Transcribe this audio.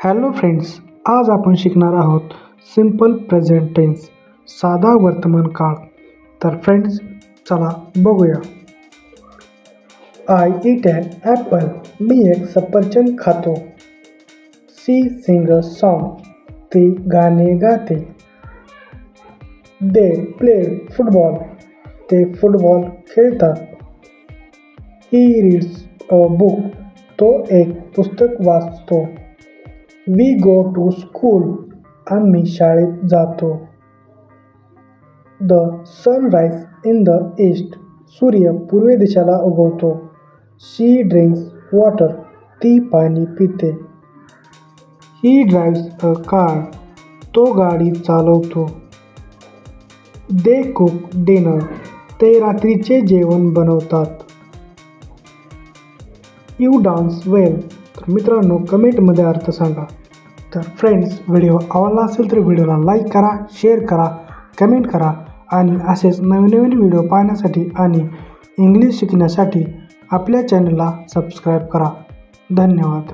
Hello friends, आज आपण शिकणार आहोत सिंपल प्रेझेंट टेन्स, साधा वर्तमान काळ. तर फ्रेंड्स, चला बघूया. I eat an apple. मी एक सफरचंद खातो. She sing a song. ती गाणे गाते. They played football. ते फुटबॉल खेळतात. He reads a book. तो एक पुस्तक वाचतो. We go to school. आम्ही शाळेत जातो. The sun rise in the east. सूर्य पूर्व दिशेला उगवतो. She drinks water. ती पाणी पिते. He drives a car. तो गाडी चालवतो. They cook dinner. ते रात्रीचे जेवण बनवतात. यू डान्स वेल. तर मित्रांनो, कमेंटमध्ये अर्थ सांगा. तर फ्रेंड्स, व्हिडिओ आवडला असेल तर व्हिडिओला लाईक करा, शेअर करा, कमेंट करा आणि असेच नवीन नवीन व्हिडिओ पाहण्यासाठी आणि इंग्लिश शिकण्यासाठी आपल्या चॅनलला सबस्क्राईब करा. धन्यवाद.